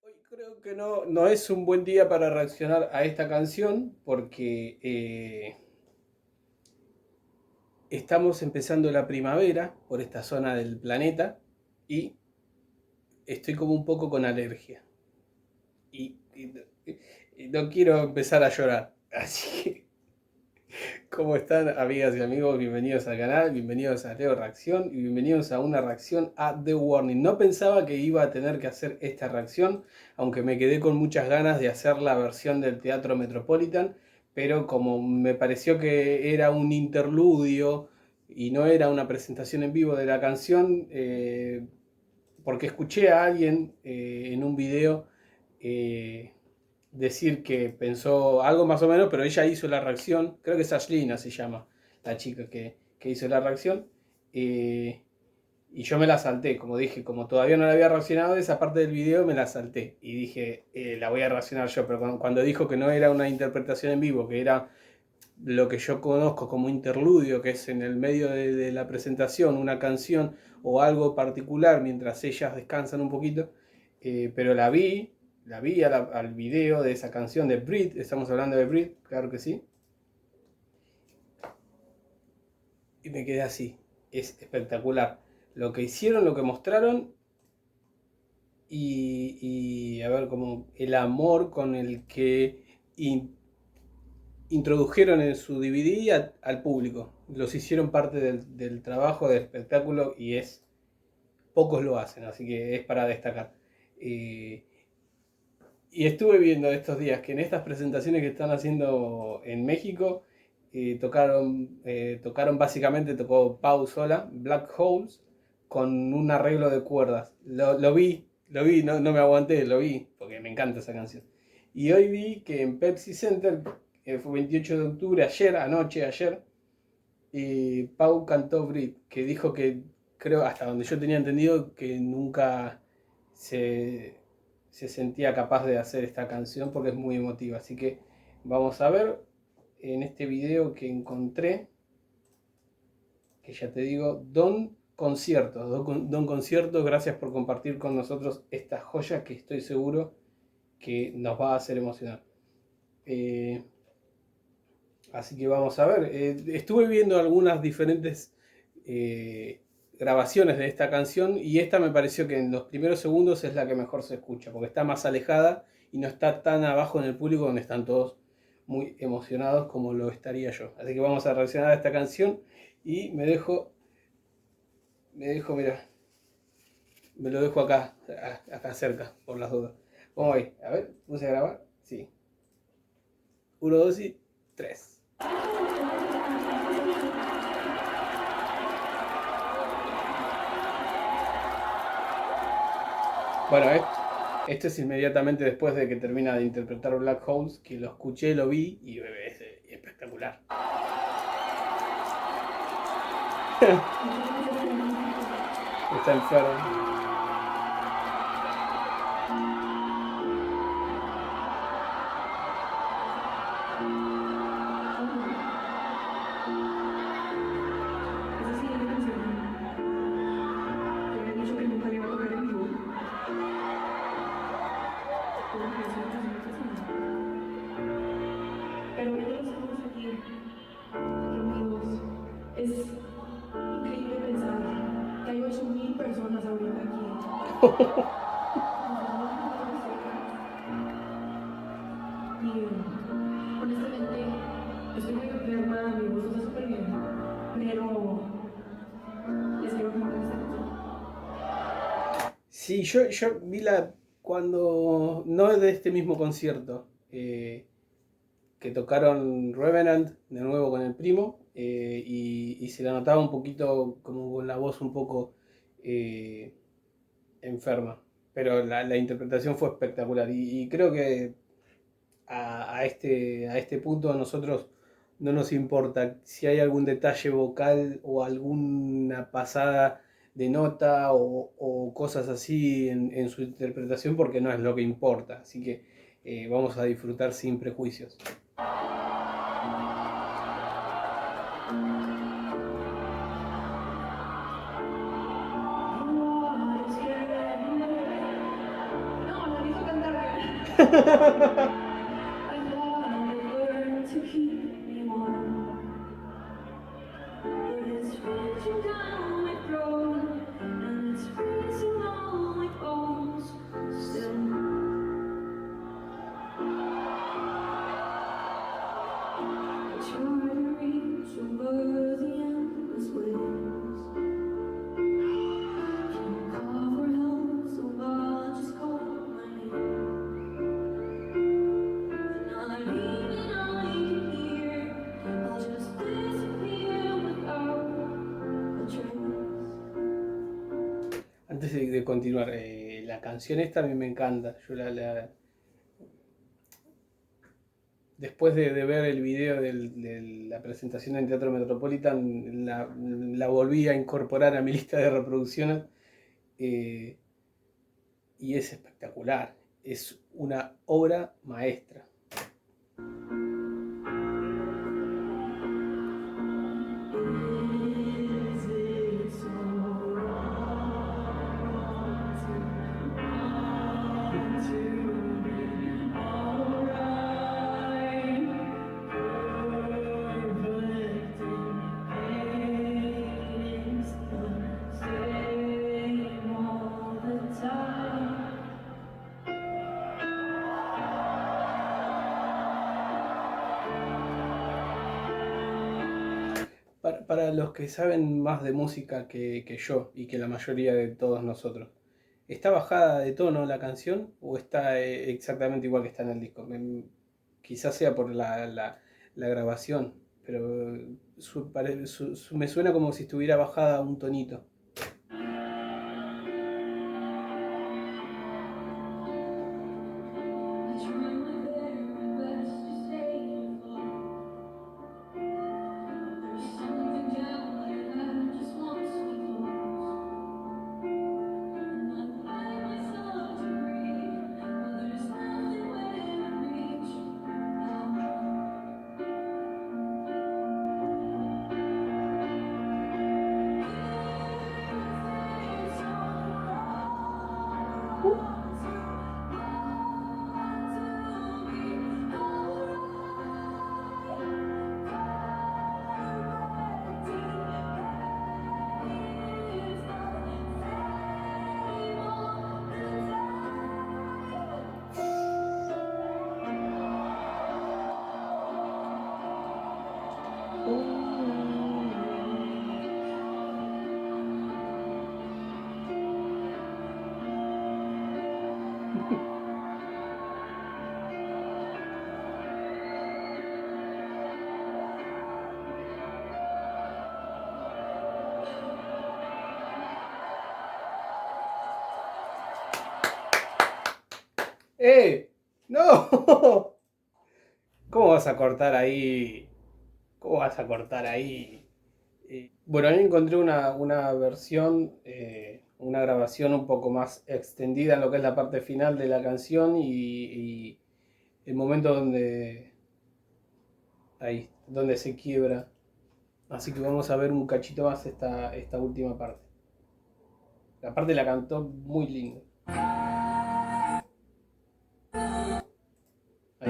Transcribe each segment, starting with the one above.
Hoy creo que no es un buen día para reaccionar a esta canción porque estamos empezando la primavera por esta zona del planeta y estoy como un poco con alergia. Y, y- y no quiero empezar a llorar. Así que, ¿cómo están amigas y amigos? Bienvenidos al canal, bienvenidos a Leo Reacción y bienvenidos a una reacción a The Warning. No pensaba que iba a tener que hacer esta reacción, aunque me quedé con muchas ganas de hacer la versión del Teatro Metropolitan, pero como me pareció que era un interludio y no era una presentación en vivo de la canción, porque escuché a alguien en un video eh, decir que pensó algo más o menos, pero ella hizo la reacción, creo que es Ashlina se llama, la chica que hizo la reacción, eh, y yo me la salté, como dije, como todavía no la había reaccionado, esa parte del video me la salté, y dije, la voy a reaccionar yo, pero cuando dijo que no era una interpretación en vivo, que era lo que yo conozco como interludio, que es en el medio de la presentación, una canción o algo particular mientras ellas descansan un poquito, pero la vi al video de esa canción de Brit, estamos hablando de Brit, claro que sí, y me quedé así, es espectacular. Lo que hicieron, lo que mostraron y a ver, como el amor con el que introdujeron en su DVD al público. Los hicieron parte del trabajo del espectáculo y pocos lo hacen, así que es para destacar. Eh, y estuve viendo estos días que en estas presentaciones que están haciendo en México, tocaron básicamente, tocó Pau sola, Black Holes, con un arreglo de cuerdas. Lo vi, no me aguanté, lo vi, porque me encanta esa canción. Y hoy vi que en Pepsi Center, fue 28 de octubre, ayer, Pau cantó Brit, que dijo que, creo, hasta donde yo tenía entendido, que nunca se, se sentía capaz de hacer esta canción porque es muy emotiva. Así que vamos a ver en este video que encontré, que ya te digo, Don Conciertos, gracias por compartir con nosotros esta joya que estoy seguro que nos va a hacer emocionar. Eh, Así que vamos a ver. Estuve viendo algunas diferentes eh, grabaciones de esta canción y esta me pareció que en los primeros segundos es la que mejor se escucha, porque está más alejada y no está tan abajo en el público donde están todos muy emocionados como lo estaría yo. Así que vamos a reaccionar a esta canción y mira, me lo dejo acá, acá cerca, por las dudas. Vamos ahí, a ver, puse a grabar. Sí. Uno, dos y tres. Bueno, esto es inmediatamente después de que termina de interpretar Black Holes, que lo escuché, lo vi y es espectacular. Está enfermo. Esa sí es la canción que había dicho que nunca le iba a tocar en vivo, porque es una canción muy personal. Pero viéndolos todos aquí reunidos, es increíble pensar que hay 8000 personas ahorita aquí disfrutando de lo que estoy acá. Y honestamente, estoy muy enferma, mi voz no está súper bien, pero les quiero cantar esta canción. Sí, yo vi cuando, no es de este mismo concierto, que tocaron Revenant de nuevo con el primo, y se la notaba un poquito como con la voz un poco eh, enferma. Pero la interpretación fue espectacular y creo que a este punto a nosotros no nos importa si hay algún detalle vocal o alguna pasada de nota o cosas así en su interpretación porque no es lo que importa. Así que vamos a disfrutar sin prejuicios. No, la dijo thought I learned to keep me warm, but it's reaching down my throat and it's freezing all my bones still. I try to reach over the endless waves. Can't call for help, so I'll just call my name. And not even I can hear. I'll just disappear without a trace. Antes de continuar, la canción esta a mí me encanta. Yo después de ver el video de la presentación en Teatro Metropolitan, la volví a incorporar a mi lista de reproducciones y es espectacular. Es una obra maestra. Is it so wrong to want to be alright? Perfect pain is the same all the time. Para los que saben más de música que yo y que la mayoría de todos nosotros, ¿está bajada de tono la canción o está exactamente igual que está en el disco? Quizás sea por la grabación, pero me suena como si estuviera bajada un tonito. I try my very best to stay afloat. There's something down there that just wants me close. And I find myself to breathe, but there's nothing within reach. ¡Eh! ¡No! ¿Cómo vas a cortar ahí? ¿Cómo vas a cortar ahí? Bueno, ahí encontré una versión, una grabación un poco más extendida en lo que es la parte final de la canción y el momento donde se quiebra. Así que vamos a ver un cachito más esta última parte. La parte la cantó muy lindo. Ahí.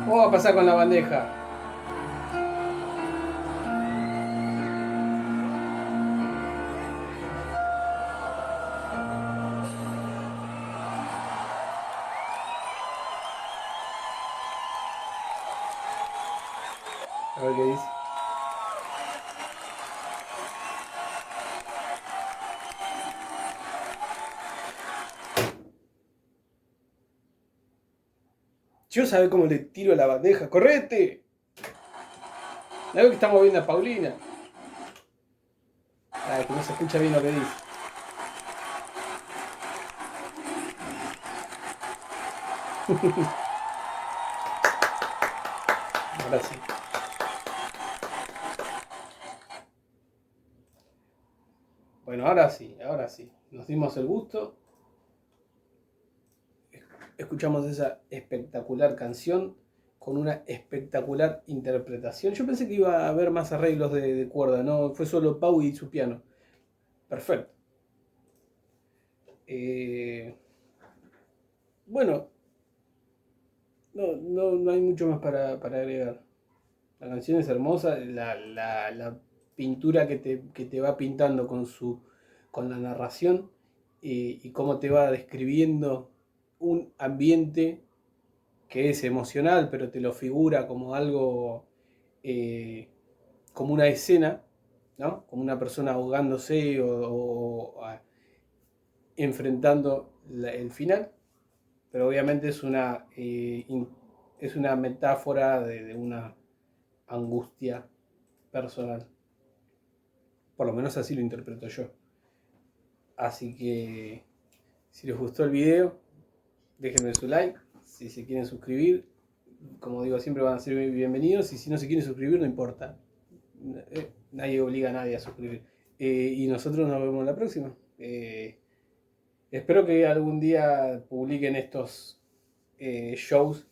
¿Cómo va a pasar con la bandeja? A ver qué dice. Yo sabe cómo le tiro la bandeja. ¡Correte! La veo que estamos viendo a Paulina. Ah, que no se escucha bien lo que dice. Ahora sí. Bueno, ahora sí, ahora sí. Nos dimos el gusto. Escuchamos esa espectacular canción con una espectacular interpretación. Yo pensé que iba a haber más arreglos de cuerda, no fue solo Pau y su piano. Perfecto. Eh, bueno, no hay mucho más para agregar. La canción es hermosa, la pintura que te va pintando con la narración y cómo te va describiendo un ambiente que es emocional, pero te lo figura como algo, eh, como una escena, ¿no? Como una persona ahogándose o enfrentando el final, pero obviamente es una metáfora de una angustia personal. Por lo menos así lo interpreto yo. Así que si les gustó el video, déjenme su like. Si se quieren suscribir, como digo, siempre van a ser bienvenidos. Y si no se quieren suscribir, no importa. Nadie obliga a nadie a suscribir. Y nosotros nos vemos la próxima. Espero que algún día publiquen estos shows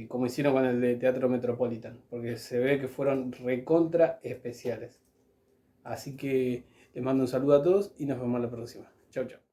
como hicieron con el de Teatro Metropolitan, porque se ve que fueron recontra especiales. Así que les mando un saludo a todos y nos vemos la próxima. Chau, chau.